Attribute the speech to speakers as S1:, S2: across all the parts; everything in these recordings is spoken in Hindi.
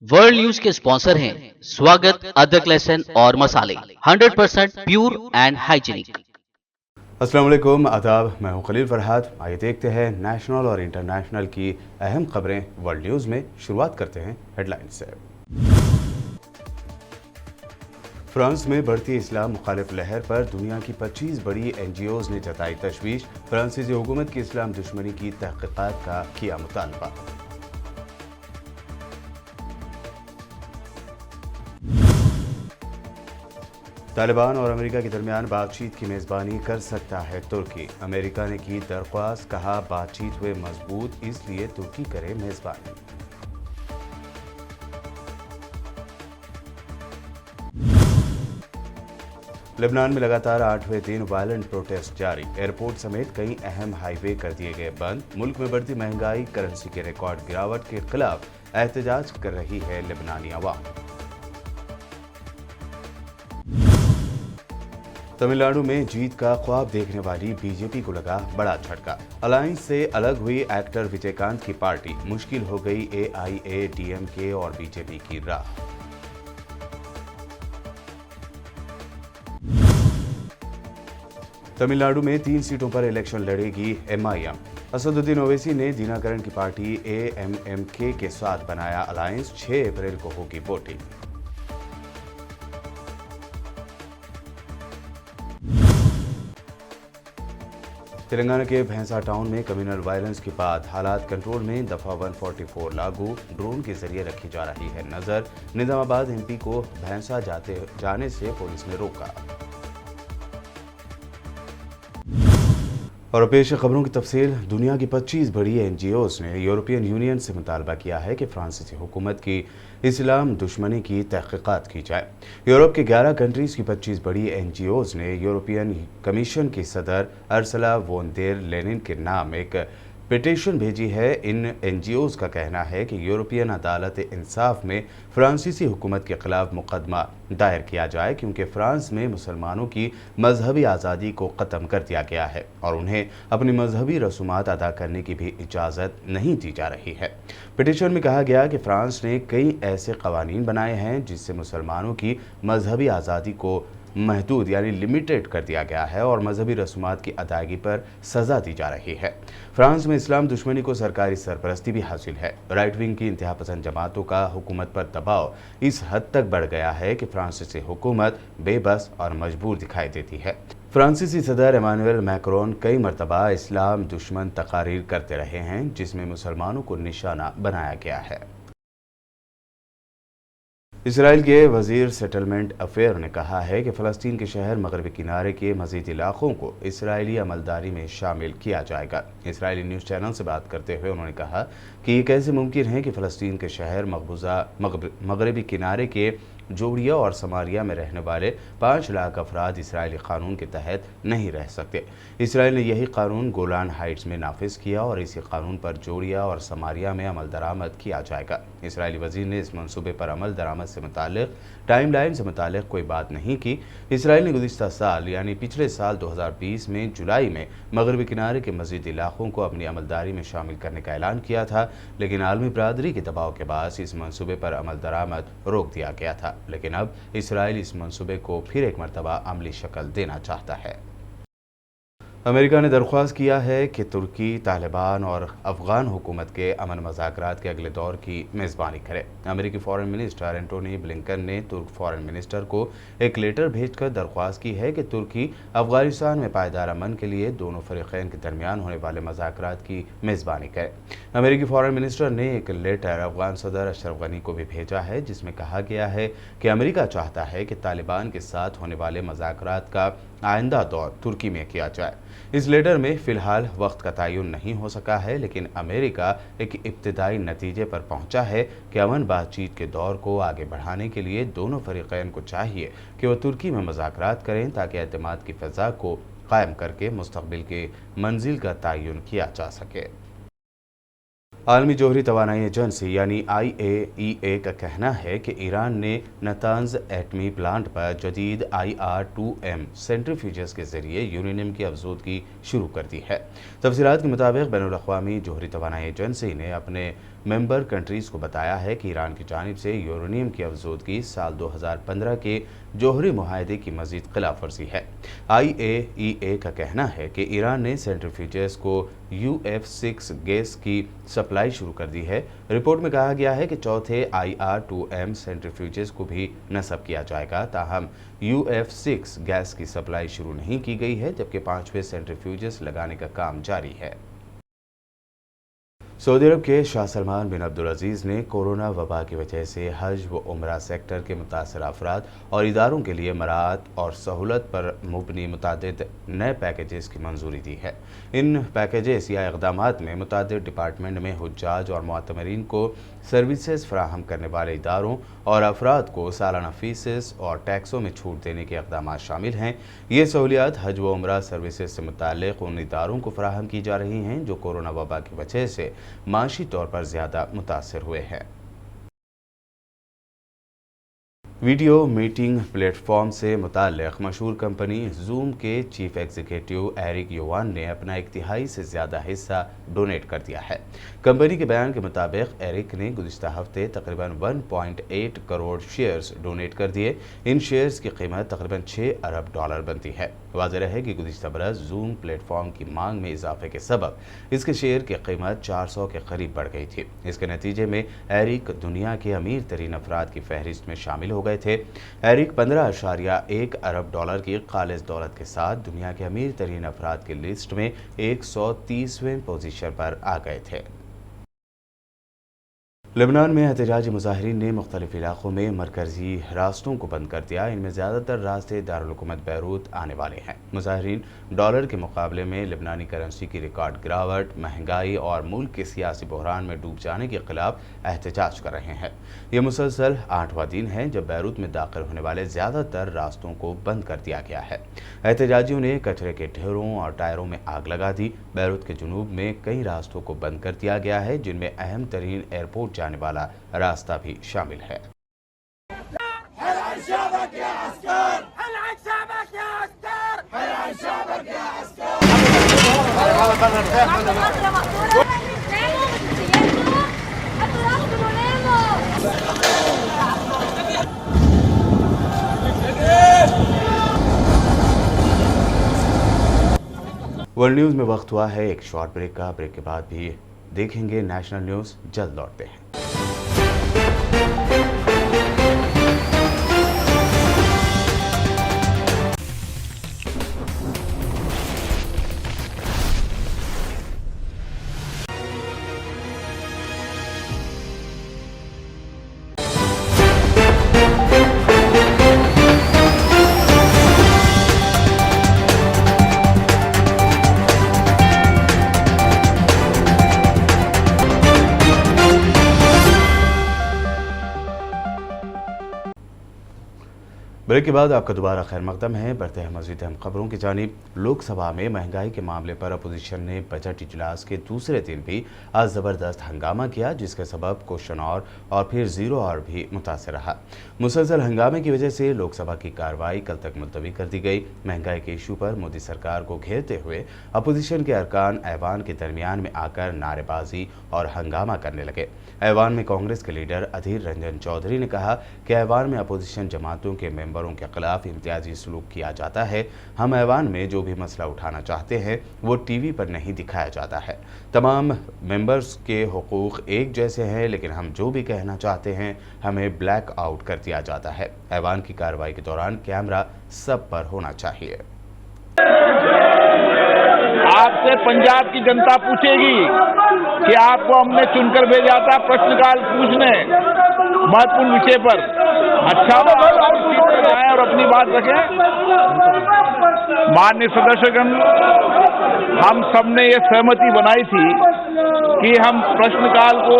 S1: वर्ल्ड न्यूज के स्पॉन्सर हैं स्वागत, अदरक, लहसुन और मसाले 100% प्योर एंड हाइजीनिक।
S2: अस्सलाम वालेकुम, आदाब। मैं हूं खलील फरहाद। आइए देखते हैं नेशनल और इंटरनेशनल की अहम खबरें वर्ल्ड न्यूज़ में। शुरुआत करते हैं हेडलाइन से। फ्रांस में बढ़ती इस्लाम मुखालिफ लहर पर दुनिया की 25 बड़ी NGOs ने जताई तशवीश। फ्रांसीसी हुकूमत की इस्लाम दुश्मनी की तहकीकात का किया मुतालबा। तालिबान और अमेरिका के दरमियान बातचीत की मेज़बानी कर सकता है तुर्की। अमेरिका ने की दरख्वास्त, कहा बातचीत हुए मजबूत, इसलिए तुर्की करे मेज़बानी। लेबनान में लगातार 8वें दिन वायलेंट प्रोटेस्ट जारी। एयरपोर्ट समेत कई अहम हाईवे कर दिए गए बंद। मुल्क में बढ़ती महंगाई, करेंसी के रिकॉर्ड गिरावट के खिलाफ एहतजाज कर रही है लेबनानी अवाम। तमिलनाडु में जीत का ख्वाब देखने वाली बीजेपी को लगा बड़ा झटका। अलायंस से अलग हुई एक्टर विजयकांत की पार्टी। मुश्किल हो गई AIADMK और बीजेपी की राह। तमिलनाडु में 3 सीटों पर इलेक्शन लड़ेगी MIM। असदुद्दीन ओवैसी ने दिनाकरन की पार्टी AMMK के साथ बनाया अलायंस। 6 अप्रैल को होगी वोटिंग। तेलंगाना के भैंसा टाउन में कम्युनल वायलेंस के बाद हालात कंट्रोल में। दफा 144 लागू। ड्रोन के जरिए रखी जा रही है नजर। निजामाबाद MP को भैंसा जाने से पुलिस ने रोका। और पेश खबरों की तफसील। दुनिया की 25 बड़ी NGOs ने यूरोपियन यूनियन से मुतालबा किया है कि फ्रांसीसी हुकूमत की इस्लाम दुश्मनी की तहकीकात की जाए। यूरोप के 11 कंट्रीज़ की 25 बड़ी NGOs ने यूरोपियन कमीशन की सदर अर्सला वोन देर लेनिन के नाम एक पिटीशन भेजी है। इन NGOs का कहना है कि यूरोपियन अदालत इंसाफ में फ्रांसीसी हुकूमत के खिलाफ मुकदमा दायर किया जाए, क्योंकि फ्रांस में मुसलमानों की मजहबी आज़ादी को ख़त्म कर दिया गया है और उन्हें अपनी मजहबी रसूमात अदा करने की भी इजाज़त नहीं दी जा रही है। पिटीशन में कहा गया कि फ्रांस ने कई ऐसे कवानीन बनाए हैं जिससे मुसलमानों की मजहबी आज़ादी को महदूद यानी लिमिटेड कर दिया गया है और मजहबी रसूमात की अदायगी पर सज़ा दी जा रही है। फ्रांस में इस्लाम दुश्मनी को सरकारी सरपरस्ती भी हासिल है। राइट विंग की इंतहा पसंद जमातों का हुकूमत पर दबाव इस हद तक बढ़ गया है कि फ्रांसीसी हुकूमत बेबस और मजबूर दिखाई देती है। फ्रांसीसी सदर इमानुएल मैक्रोन कई मरतबा इस्लाम दुश्मन तकारीर करते रहे हैं, जिसमें मुसलमानों को निशाना बनाया गया है। इसराइल के वजीर सेटलमेंट अफेयर ने कहा है कि फ़लस्तीन के शहर मगरबी किनारे के मज़ीद इलाकों को इसराइली अमलदारी में शामिल किया जाएगा। इसराइली न्यूज़ चैनल से बात करते हुए उन्होंने कहा कि ये कैसे मुमकिन है कि फ़लस्तीन के शहर मगरबी किनारे के जोड़िया और समारिया में रहने वाले 5 लाख अफराद इसराइली कानून के तहत नहीं रह सकते। इसराइल ने यही कानून गोलान हाइट्स में नाफिज किया और इसी कानून पर जोड़िया और समारिया में अमल दरामद किया जाएगा। इसराइली वजीर ने इस मंसूबे पर अमल दरामद से मुतालिक टाइमलाइन से मुतालिक कोई बात नहीं की। इसराइल ने गुज़िश्ता साल यानी पिछले साल 2020 में जुलाई में मगरबी किनारे के मज़ीद इलाकों को अपनी अमलदारी में शामिल करने का ऐलान किया था, लेकिन आलमी बरादरी के दबाव के बाद इस मंसूबे पर अमल दरामद रोक दिया गया था। लेकिन अब इसराइल इस मंसूबे को फिर एक मरतबा अमली शक्ल देना चाहता है। अमेरिका ने दरख्वास्त किया है कि तुर्की तालिबान और अफगान हुकूमत के अमन मज़ाकरात के अगले दौर की मेज़बानी करे। अमेरिकी फ़ॉरेन मिनिस्टर एंटोनी ब्लिंकन ने तुर्क फ़ॉरेन मिनिस्टर को एक लेटर भेजकर दरख्वास्त की है कि तुर्की अफगानिस्तान में पायदार अमन के लिए दोनों फ़रीक़ैन के दरमियान होने वाले मज़ाकरात की मेज़बानी करे। अमेरिकी फ़ॉरेन मिनिस्टर ने एक लेटर अफगान सदर अशरफ गनी को भी भेजा है, जिसमें कहा गया है कि अमेरिका चाहता है कि तालिबान के साथ होने वाले मज़ाकरात का आइंदा दौर तुर्की में किया जाए। इस लेटर में फ़िलहाल वक्त का तयन नहीं हो सका है, लेकिन अमेरिका एक इब्तिदाई नतीजे पर पहुंचा है कि अमन बातचीत के दौर को आगे बढ़ाने के लिए दोनों फ़रीक़ैन को चाहिए कि वह तुर्की में मज़ाकरात करें, ताकि एतमाद की फ़ज़ा को कायम करके मुस्तक़बिल के मंजिल का तयन किया जा सके। आलमी जोहरी तवानाई एजेंसी यानी IAEA का कहना है कि ईरान ने नतांज एटमी प्लांट पर जदीद IR-2M सेंट्रीफ्यूजेस के जरिए यूरेनियम की अफजूदगी शुरू कर दी है। तफसीलात के मुताबिक बैनुल अक़वामी जोहरी तवानाई एजेंसी ने अपने मेंबर कंट्रीज को बताया है कि ईरान की जानिब से यूरेनियम की अफजोदगी साल 2015 के जोहरी मुआहदे की मजीद खिलाफवर्जी है। IAEA का कहना है कि ईरान ने सेंट्रीफ्यूजेस को UF6 गैस की सप्लाई शुरू कर दी है। रिपोर्ट में कहा गया है कि चौथे IR2M सेंट्रीफ्यूजेस को भी नस्ब किया जाएगा, ताहम UF6 गैस की सप्लाई शुरू नहीं की गई है, जबकि 5वें सेंट्रीफ्यूजेस लगाने का काम जारी है। सऊदी अरब के शाह सलमान बिन अब्दुल अजीज़ ने कोरोना वबा की वजह से हज व उम्रा सेक्टर के मुतासर अफराद और इदारों के लिए मराहत और सहूलत पर मुबनी मुतादिद नए पैकेजेस की मंजूरी दी है। इन पैकेजेस या इक़दामात में मुतादिद डिपार्टमेंट में हुज्जाज और मुअतमरीन को सर्विसेज फराहम करने वाले इदारों और अफराद को सालाना फीसेस और टैक्सों में छूट देने के इक़दामात शामिल हैं। ये सहूलियात हज व उम्रा सर्विसेज से मुताल्लिक़ उन इदारों को फराहम की जा रही हैं जो कोरोना वबा की वजह से माशी तौर पर ज़्यादा मुतासिर हुए हैं। वीडियो मीटिंग प्लेटफॉर्म से मुताल्लिक़ मशहूर कंपनी जूम के चीफ एग्जीक्यूटिव एरिक युवान ने अपना 1 तिहाई से ज़्यादा हिस्सा डोनेट कर दिया है। कंपनी के बयान के मुताबिक एरिक ने गुज़िश्ता हफ्ते तकरीबन 1.8 करोड़ शेयर्स डोनेट कर दिए। इन शेयर्स की कीमत तकरीबन $6 अरब बनती है। वाज़ेह है कि गुज़िश्ता बरस जूम प्लेटफॉर्म की मांग में इजाफे के सबब इसके शेयर की कीमत 400 के करीब बढ़ गई थी। इसके नतीजे में एरिक दुनिया के अमीर तरीन अफराद की फहरिस्त में शामिल हो गए थे। एरिक 15.1 अरब डॉलर की खालिस दौलत के साथ दुनिया के अमीर तरीन अफराद की लिस्ट में 130वें पोजीशन पर आ गए थे। लेबनान में एहतजाजी मुजाहिरीन ने मुख्तलिफ इलाकों में मरकजी रास्तों को बंद कर दिया। इनमें ज़्यादातर रास्ते दारुल हुकूमत बैरूत आने वाले हैं। मुजाहिरीन डॉलर के मुकाबले में लेबनानी करेंसी की रिकॉर्ड गिरावट, महंगाई और मुल्क के सियासी बहरान में डूब जाने के खिलाफ एहतजाज कर रहे हैं। यह मुसलसल 8वां दिन है जब बैरूत में दाखिल होने वाले ज़्यादातर रास्तों को बंद कर दिया गया है। एहतजाजियों ने कचरे के ढेरों और टायरों में आग लगा दी। बैरूत के जुनूब में कई रास्तों को बंद कर दिया गया है, जिनमें अहम तरीन एयरपोर्ट जाने वाला रास्ता भी शामिल है। वर्ल्ड न्यूज़ में वक्त हुआ है एक शॉर्ट ब्रेक का। ब्रेक के बाद भी देखेंगे नेशनल न्यूज़। जल्द लौटते हैं। ब्रेक के बाद आपका दोबारा खैर मकदम है। बढ़ते हैं मज़ीद अहम खबरों की जानिब। लोकसभा में महंगाई के मामले पर अपोजिशन ने बजट इजलास के दूसरे दिन भी आज ज़बरदस्त हंगामा किया, जिसके सबब क्वेश्चन और फिर ज़ीरो और भी मुतासर रहा। मुसलसल हंगामे की वजह से लोकसभा की कार्रवाई कल तक मुलतवी कर दी गई। महंगाई के इशू पर मोदी सरकार को घेरते हुए अपोजिशन के अरकान ऐवान के दरमियान में आकर नारेबाजी और हंगामा करने लगे। ऐवान में कांग्रेस के लीडर अधीर रंजन चौधरी ने कहा कि ऐवान में अपोजिशन जमातों के मेंबरों के खिलाफ इम्तियाजी सलूक किया जाता है। हम ऐवान में जो भी मसला उठाना चाहते हैं वो टीवी पर नहीं दिखाया जाता है। तमाम मेंबर्स के हुकूक एक जैसे हैं, लेकिन हम जो भी कहना चाहते हैं हमें ब्लैक आउट कर दिया जाता है। ऐवान की कार्रवाई के दौरान कैमरा सब पर होना चाहिए।
S3: आपसे पंजाब की जनता पूछेगी कि आपको हमने चुनकर भेजा था प्रश्नकाल पूछने महत्वपूर्ण विषय पर। अच्छा जाए और अपनी बात रखें। माननीय सदस्यगण, हम सबने ये सहमति बनाई थी कि हम प्रश्नकाल को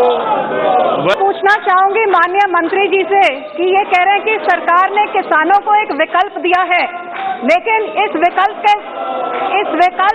S4: पूछना चाहूंगी माननीय मंत्री जी से कि ये कह रहे हैं कि सरकार ने किसानों को एक विकल्प दिया है, लेकिन इस विकल्प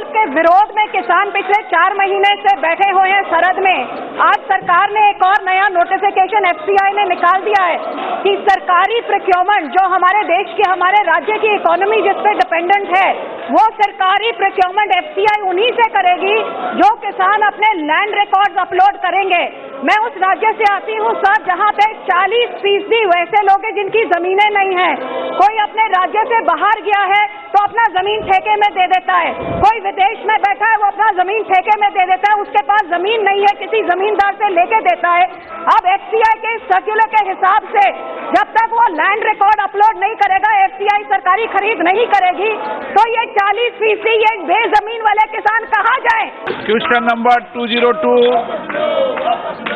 S4: के विरोध में किसान पिछले 4 महीने से बैठे हुए हैं सरहद में। आज सरकार ने एक और नया नोटिफिकेशन FCI ने निकाल दिया है कि सरकारी प्रोक्योरमेंट जो हमारे देश की, हमारे राज्य की इकोनॉमी जिस पे डिपेंडेंट है, वो सरकारी प्रोक्योरमेंट FCI उन्हीं से करेगी जो किसान अपने लैंड रिकॉर्ड्स अपलोड करेंगे। मैं उस राज्य से आती हूँ सर जहाँ पे 40% वैसे लोग हैं जिनकी जमीनें नहीं है। कोई अपने राज्य से बाहर गया है तो अपना जमीन ठेके में दे देता है, कोई विदेश में बैठा है वो अपना जमीन ठेके में दे देता है, उसके पास जमीन नहीं है किसी जमींदार से लेके देता है। अब एफसीआई के सर्कुलर के हिसाब से जब तक वो लैंड रिकॉर्ड अपलोड नहीं करेगा, एफसीआई सरकारी खरीद नहीं करेगी, तो ये 40% ये बेजमीन वाले किसान कहाँ जाएं?
S3: Question number 202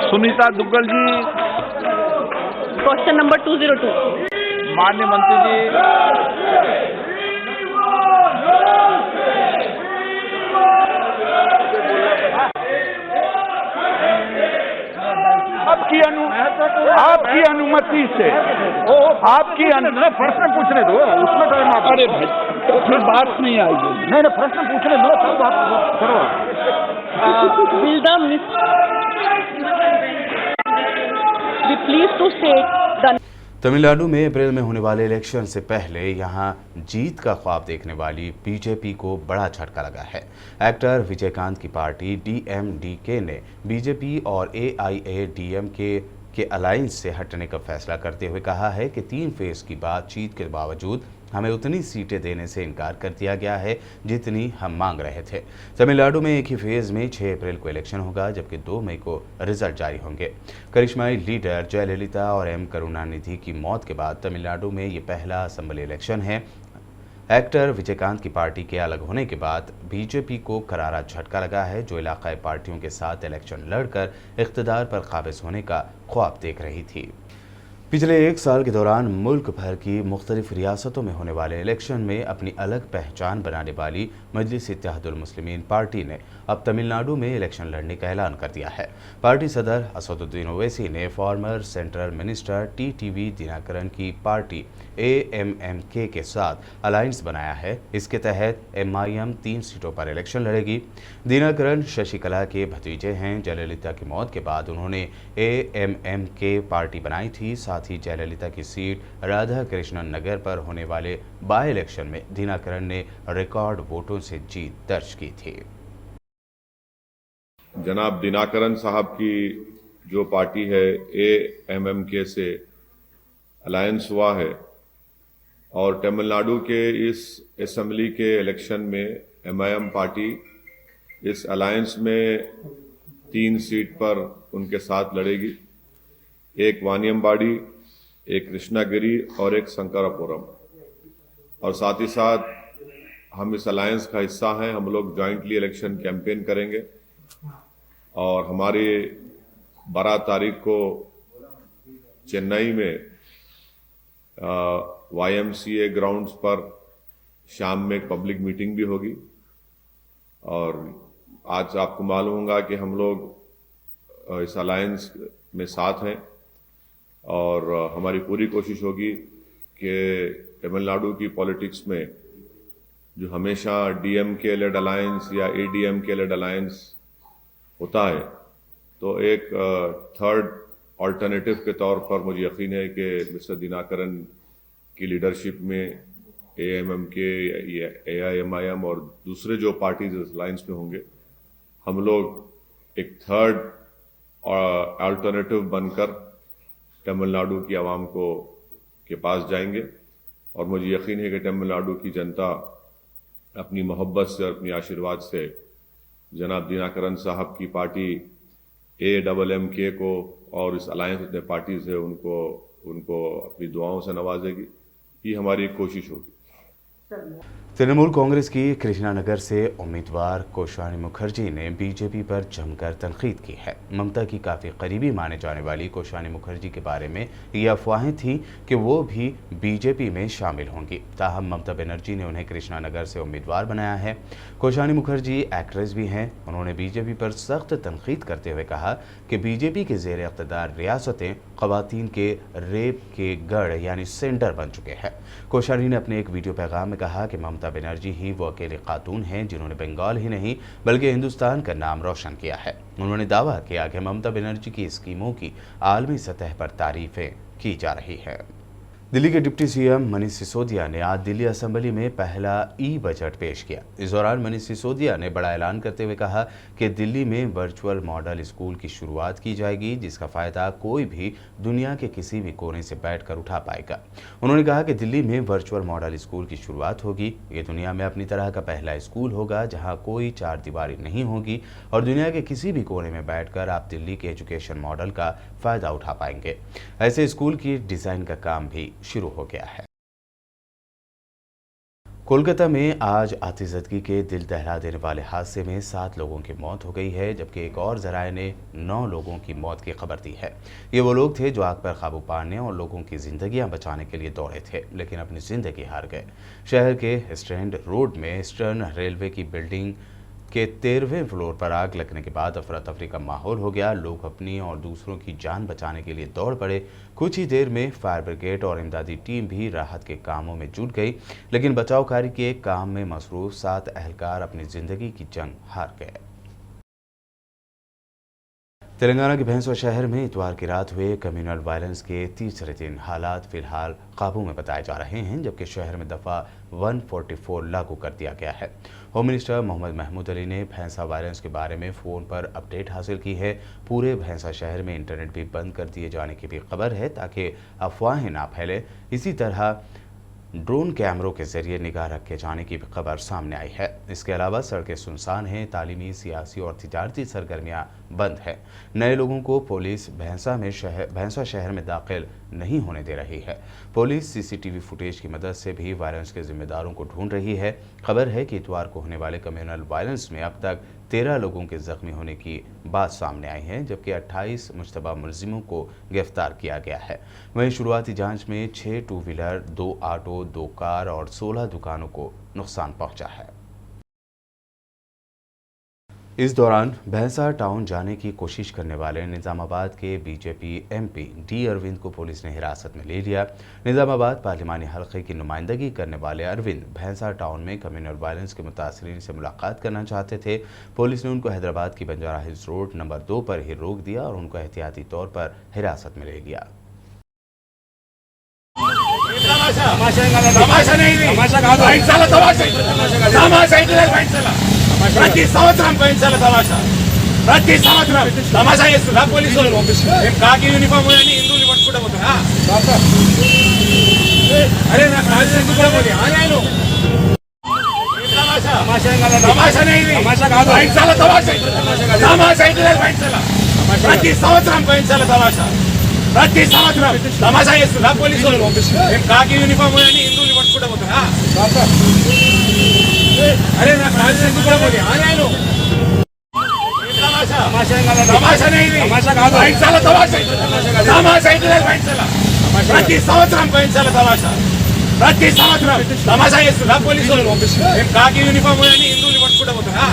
S3: Sunita Duggal ji.
S4: Question number 202।
S3: माननीय मंत्री जी। आपकी अनुमति से
S5: प्रश्न पूछने दो, उसमें टाइम आप।
S3: अरे भाई तो फिर बात नहीं आएगी।
S5: नहीं प्रश्न पूछने दो, तब बात करो।
S4: Will the be pleased to state the
S2: Tamil Nadu में अप्रैल में होने वाले इलेक्शन से पहले यहां जीत का ख्वाब देखने वाली बीजेपी को बड़ा झटका लगा है। एक्टर विजयकांत की पार्टी डीएमडीके ने बीजेपी और एआईएडीएमके के अलायंस से हटने का फैसला करते हुए कहा है कि 3 फेज की बातचीत के बावजूद हमें उतनी सीटें देने से इनकार कर दिया गया है जितनी हम मांग रहे थे। तमिलनाडु में एक ही फेज में 6 अप्रैल को इलेक्शन होगा, जबकि 2 मई को रिजल्ट जारी होंगे। करिश्माई लीडर जयललिता और एम करुणानिधि की मौत के बाद तमिलनाडु में ये पहला असेंबली इलेक्शन है। एक्टर विजयकांत की पार्टी के अलग होने के बाद बीजेपी को करारा झटका लगा है, जो इलाकाई पार्टियों के साथ इलेक्शन लड़कर इख्तिदार पर काबिज होने का ख्वाब देख रही थी। पिछले 1 साल के दौरान मुल्क भर की मुख्तलिफ रियासतों में होने वाले इलेक्शन में अपनी अलग पहचान बनाने वाली मजलिस इत्तेहादुल मुस्लिमीन पार्टी ने अब तमिलनाडु में इलेक्शन लड़ने का ऐलान कर दिया है। पार्टी सदर असदुद्दीन ओवैसी ने farmer central minister TTV Dinakaran की पार्टी एएमएमके के साथ अलायंस बनाया है। इसके तहत एमआईएम 3 सीटों पर इलेक्शन लड़ेगी। दिनाकरन शशिकला के भतीजे हैं। जयललिता की मौत के बाद उन्होंने एएमएमके पार्टी बनाई थी। साथ ही जयललिता की सीट राधा कृष्णन नगर पर होने वाले बाय इलेक्शन में दिनाकरन ने रिकॉर्ड वोटों से जीत दर्ज की थी।
S6: जनाब दिनाकरन साहब की जो पार्टी है एएमएमके से अलायंस हुआ है और तमिलनाडु के इस असेंबली के इलेक्शन में एमआईएम पार्टी इस अलायंस में 3 सीट पर उनके साथ लड़ेगी। एक वानियमबाड़ी, एक कृष्णागिरी और एक शंकरापुरम। और साथ ही साथ हम इस अलायंस का हिस्सा हैं। हम लोग जॉइंटली इलेक्शन कैंपेन करेंगे और हमारी 12 तारीख को चेन्नई में YMCA ग्राउंड्स पर शाम में एक पब्लिक मीटिंग भी होगी। और आज आपको मालूम होगा कि हम लोग इस अलायंस में साथ हैं और हमारी पूरी कोशिश होगी कि तमिलनाडु की पॉलिटिक्स में जो हमेशा डीएमके लेड अलायंस या एडीएमके लेड अलायंस होता है, तो एक थर्ड ऑल्टरनेटिव के तौर पर मुझे यकीन है कि मिस्टर दिनाकरन की लीडरशिप में एएमएमके या एआईएमआईएम और दूसरे जो पार्टीज इस अलायंस में होंगे, हम लोग एक थर्ड ऑल्टरनेटिव बनकर तमिलनाडु की आवाम के पास जाएंगे। और मुझे यकीन है कि तमिलनाडु की जनता अपनी मोहब्बत से और अपनी आशीर्वाद से जनाब दिनाकरन साहब की पार्टी एएमएमके को और इस अलायंस जितने पार्टीज है उनको अपनी दुआओं से नवाजेगी। ये हमारी कोशिश होगी।
S2: तृणमूल कांग्रेस की कृष्णानगर से उम्मीदवार कोशानी मुखर्जी ने बीजेपी पर जमकर तनकीद की है। ममता की काफ़ी करीबी माने जाने वाली कोशानी मुखर्जी के बारे में ये अफवाहें थीं कि वो भी बीजेपी में शामिल होंगी। ताहम ममता बनर्जी ने उन्हें कृष्णानगर से उम्मीदवार बनाया है। कोशानी मुखर्जी एक्ट्रेस भी हैं। उन्होंने बीजेपी पर सख्त तनकीद करते हुए कहा कि बीजेपी के ज़ेर इक़्तिदार रियासतें ख़वातीन के रेप के गढ़ यानी सेंटर बन चुके हैं। कोशानी ने अपने एक वीडियो पैगाम में कहा कि ममता बनर्जी ही वो अकेले खातून हैं जिन्होंने बंगाल ही नहीं बल्कि हिंदुस्तान का नाम रोशन किया है। उन्होंने दावा किया कि ममता बनर्जी की स्कीमों की आलमी सतह पर तारीफें की जा रही है। दिल्ली के डिप्टी सीएम मनीष सिसोदिया ने आज दिल्ली असेंबली में पहला ई बजट पेश किया। इस दौरान मनीष सिसोदिया ने बड़ा ऐलान करते हुए कहा कि दिल्ली में वर्चुअल मॉडल स्कूल की शुरुआत की जाएगी, जिसका फायदा कोई भी दुनिया के किसी भी कोने से बैठकर उठा पाएगा। उन्होंने कहा कि दिल्ली में वर्चुअल मॉडल स्कूल की शुरुआत होगी। ये दुनिया में अपनी तरह का पहला स्कूल होगा जहाँ कोई चार दीवारी नहीं होगी और दुनिया के किसी भी कोने में बैठकर आप दिल्ली के एजुकेशन मॉडल का फायदा उठा पाएंगे। ऐसे स्कूल की डिजाइन का काम भी शुरू हो गया है। कोलकाता में आज आतिशबाजी के दिल दहला देने वाले हादसे में 7 लोगों की मौत हो गई है, जबकि एक और जराये ने 9 लोगों की मौत की खबर दी है। ये वो लोग थे जो आग पर काबू पाने और लोगों की जिंदगियां बचाने के लिए दौड़े थे, लेकिन अपनी जिंदगी हार गए। शहर के स्टैंड रोड में ईस्टर्न रेलवे की बिल्डिंग के 13वें फ्लोर पर आग लगने के बाद अफरा तफरी का माहौल हो गया। लोग अपनी और दूसरों की जान बचाने के लिए दौड़ पड़े। कुछ ही देर में फायर ब्रिगेड और इमदादी टीम भी राहत के कामों में जुट गई, लेकिन बचाव कार्य के काम में मसरूफ 7 एहलकार अपनी जिंदगी की जंग हार गए। तेलंगाना के भैंसवा शहर में इतवार की रात हुए कम्युनल वायलेंस के तीसरे दिन हालात फिलहाल काबू में बताए जा रहे हैं, जबकि शहर में दफा 144 लागू कर दिया गया है। होम मिनिस्टर मोहम्मद महमूद अली ने भैंसा वायलेंस के बारे में फ़ोन पर अपडेट हासिल की है। पूरे भैंसा शहर में इंटरनेट भी बंद कर दिए जाने की भी खबर है ताकि अफवाहें ना फैले। इसी तरह ड्रोन कैमरों के जरिए निगाह रखे जाने की भी खबर सामने आई है। इसके अलावा सड़कें सुनसान हैं, तालीमी, सियासी और तिजारती सरगर्मियां बंद हैं। नए लोगों को पुलिस भैंसा शहर में दाखिल नहीं होने दे रही है। पुलिस सीसीटीवी फुटेज की मदद से भी वायलेंस के जिम्मेदारों को ढूंढ रही है। खबर है कि इतवार को होने वाले कम्युनल वायलेंस में अब तक 13 लोगों के जख्मी होने की बात सामने आई है, जबकि 28 मुश्तबा मुलजिमों को गिरफ्तार किया गया है। वहीं शुरुआती जांच में 6 टू व्हीलर, 2 ऑटो, 2 कार और 16 दुकानों को नुकसान पहुंचा है। इस दौरान भैंसा टाउन जाने की कोशिश करने वाले निजामाबाद के बीजेपी एमपी डी अरविंद को पुलिस ने हिरासत में ले लिया। निजामाबाद पार्लिमानी हल्के की नुमाइंदगी करने वाले अरविंद भैंसा टाउन में कम्युनल वायलेंस के मुतासरीन से मुलाकात करना चाहते थे। पुलिस ने उनको हैदराबाद की बंजारा हिल्स रोड नंबर 2 पर ही रोक दिया और उनको एहतियाती तौर पर हिरासत में ले लिया।
S7: ప్రతి సంవత్సరం పెంచాలి ప్రతి సంవత్సరం తమాషా చేస్తున్నా పోలీసులు మేము కాకి యూనిఫామ్ అని హిందువులు పట్టుకుంటా పోతున్నా అరే నాకు రాజు కూడా పోనీ నేను ప్రతి సంవత్సరం పెంచాలి ప్రతి సంవత్సరం తమాషా చేస్తున్నా పోలీసులు మేము కాకి యూనిఫామ్ అని హిందువులు పట్టుకుంటా పోతున్నా अरे ना राजू కూడా పోనీ నేను తమాషా ప్రతి సంవత్సరం పెంచాలి ప్రతి సంవత్సరం తమాషా చేస్తున్నా పోలీసులు మేము కాకి యూనిఫామ్ అని హిందువులు పట్టుకుంటా పోతున్నా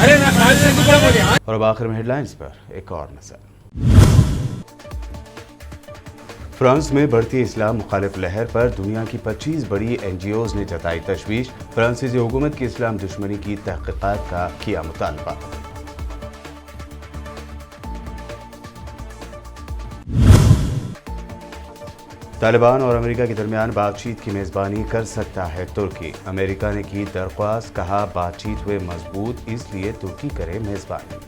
S7: अरे ना राजू కూడా పోనీ।
S2: और अब आखिर में हेडलाइंस पर एक और नजर। फ्रांस में बढ़ती इस्लाम मुखालिफ लहर पर दुनिया की 25 बड़ी एनजीओज ने जताई तशवीश। फ्रांसीसी हुकूमत की इस्लाम दुश्मनी की तहकीकात का किया मुतालबा। तालिबान और अमेरिका के दरमियान बातचीत की मेजबानी कर सकता है तुर्की। अमेरिका ने की दरख्वास्त, कहा बातचीत हुए मजबूत, इसलिए तुर्की करे मेजबानी।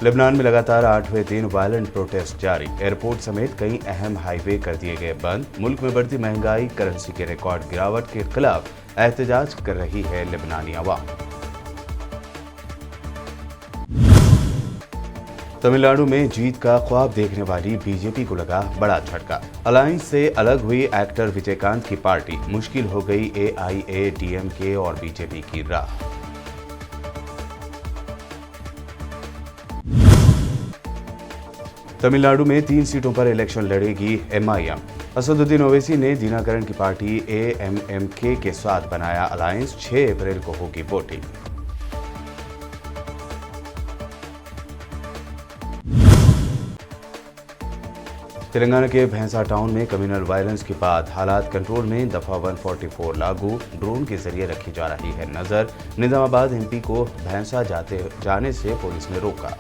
S2: लेबनान में लगातार 8वें दिन वायलेंट प्रोटेस्ट जारी। एयरपोर्ट समेत कई अहम हाईवे कर दिए गए बंद। मुल्क में बढ़ती महंगाई, करेंसी के रिकॉर्ड गिरावट के खिलाफ एहतजाज कर रही है लेबनानी अवाम। तमिलनाडु में जीत का ख्वाब देखने वाली बीजेपी को लगा बड़ा झटका। अलायंस से अलग हुई एक्टर विजयकांत की पार्टी। मुश्किल हो गई AIADMK और बीजेपी की राह। तमिलनाडु में 3 सीटों पर इलेक्शन लड़ेगी MIM। असदुद्दीन ओवैसी ने दिनाकरण की पार्टी AMMK के साथ बनाया अलायंस। 6 अप्रैल को होगी वोटिंग। तेलंगाना के भैंसा टाउन में कम्युनल वायलेंस के बाद हालात कंट्रोल में, दफा 144 लागू, ड्रोन के जरिए रखी जा रही है नजर। निजामाबाद एमपी को भैंसा जाने से पुलिस ने रोका।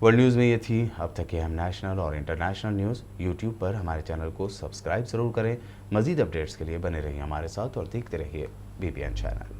S2: वर्ल्ड न्यूज़ में ये थी अब तक के अहम नेशनल और इंटरनेशनल न्यूज़। यूट्यूब पर हमारे चैनल को सब्सक्राइब जरूर करें। मजीद अपडेट्स के लिए बने रहिए हमारे साथ और देखते रहिए BBN चैनल।